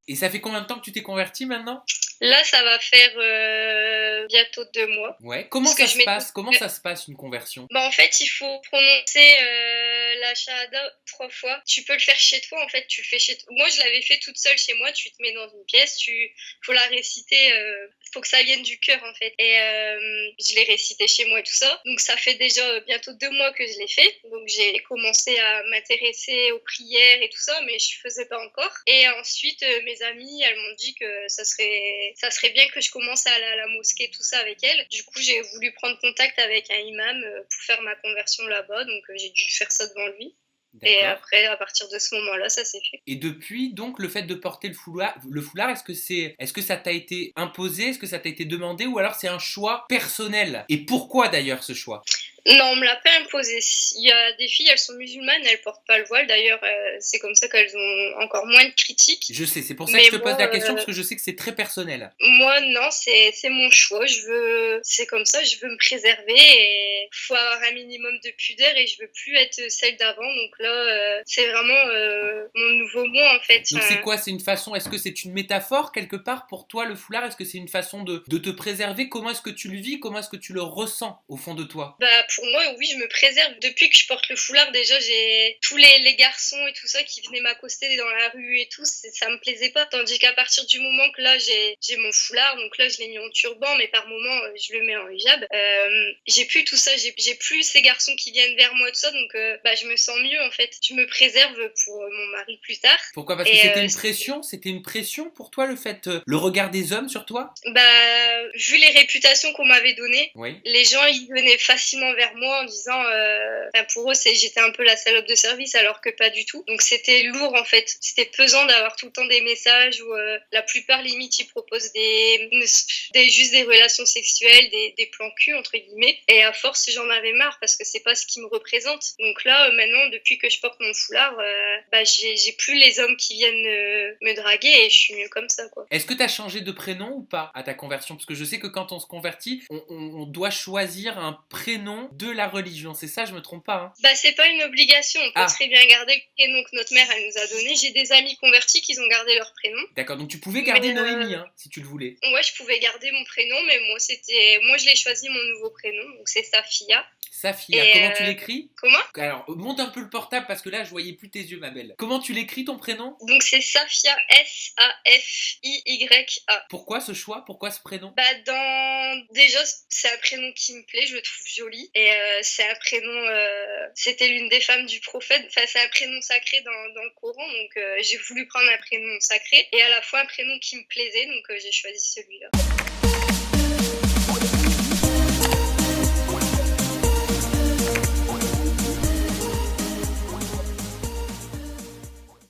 Et ça fait combien de temps que tu t'es converti maintenant? Là, ça va faire bientôt 2 mois. Ouais. Comment Parce que ça je se m'étais... passe? Comment ça se passe une conversion? Bah, en fait, il faut prononcer la shahada 3 fois. Tu peux le faire chez toi, en fait, tu le fais chez toi. Moi, je l'avais fait toute seule chez moi. Tu te mets dans une pièce, faut la réciter, faut que ça vienne du cœur, en fait. Et je l'ai récité chez moi et tout ça. Donc, ça fait déjà bientôt 2 mois que je l'ai fait. Donc, j'ai commencé à m'intéresser aux prières et tout ça, mais je faisais pas encore. Et ensuite, mes amies, elles m'ont dit que ça serait bien que je commence à aller à la mosquée, tout ça avec elles. Du coup, j'ai voulu prendre contact avec un imam pour faire ma conversion là-bas. Donc, j'ai dû faire ça devant lui. Et D'accord. après, à partir de ce moment-là, ça s'est fait. Et depuis, donc, le fait de porter le foulard, est-ce que ça t'a été imposé, est-ce que ça t'a été demandé, ou alors c'est un choix personnel? Et pourquoi d'ailleurs ce choix? Non, on me l'a pas imposé. Il y a des filles, elles sont musulmanes, elles portent pas le voile. D'ailleurs, c'est comme ça qu'elles ont encore moins de critiques. Je sais, c'est pour ça que Mais je te pose moi, la question, parce que je sais que c'est très personnel. non, c'est mon choix. C'est comme ça, je veux me préserver et faut avoir un minimum de pudeur et je veux plus être celle d'avant. Donc là, c'est vraiment mon nouveau moi en fait. Donc c'est quoi? C'est une façon, est-ce que c'est une métaphore quelque part pour toi le foulard? Est-ce que c'est une façon de te préserver? Comment est-ce que tu le vis? Comment est-ce que tu le ressens au fond de toi? Bah pour moi, oui, je me préserve. Depuis que je porte le foulard, déjà j'ai tous les garçons et tout ça qui venaient m'accoster dans la rue et tout, ça me plaisait pas. Tandis qu'à partir du moment que là j'ai mon foulard, donc là je l'ai mis en turban, mais par moment je le mets en hijab. J'ai plus tout ça, j'ai plus ces garçons qui viennent vers moi tout ça, donc bah je me sens mieux en fait. Je me préserve pour mon mari plus tard. Pourquoi? Parce que Et c'était une pression? C'était une pression pour toi le fait, le regard des hommes sur toi? bah vu les réputations qu'on m'avait données, Oui. les gens ils venaient facilement vers moi en disant enfin, pour eux j'étais un peu la salope de service alors que pas du tout. Donc c'était lourd en fait, c'était pesant d'avoir tout le temps des messages où la plupart limite ils proposent juste des relations sexuelles, des plans cul entre guillemets, et à force j'en avais marre parce que c'est pas ce qui me représente. Donc là maintenant depuis que je porte mon foulard, bah j'ai plus les hommes qui viennent me draguer et je suis mieux comme ça quoi. Est-ce que tu as changé de prénom ou pas à ta conversion? Parce que je sais que quand on se convertit, on doit choisir un prénom de la religion. C'est ça, je me trompe pas, hein? Bah c'est pas une obligation, on peut Ah, très bien garder le prénom que notre mère elle nous a donné. J'ai des amis convertis qui ont gardé leur prénom. d'accord. Donc tu pouvais Mais garder Noémie, hein, si tu le voulais. ouais, je pouvais garder mon prénom, mais moi je l'ai choisi mon nouveau prénom, donc c'est Safia. Safia, Et comment tu l'écris? comment? Alors, monte un peu le portable parce que là, je voyais plus tes yeux, ma belle. Comment tu l'écris ton prénom? Donc c'est Safia, Safia. Pourquoi ce choix? Pourquoi ce prénom? Bah déjà c'est un prénom qui me plaît, je le trouve joli et c'est un prénom c'était l'une des femmes du prophète, enfin c'est un prénom sacré dans le Coran, donc j'ai voulu prendre un prénom sacré et à la fois un prénom qui me plaisait, donc j'ai choisi celui-là.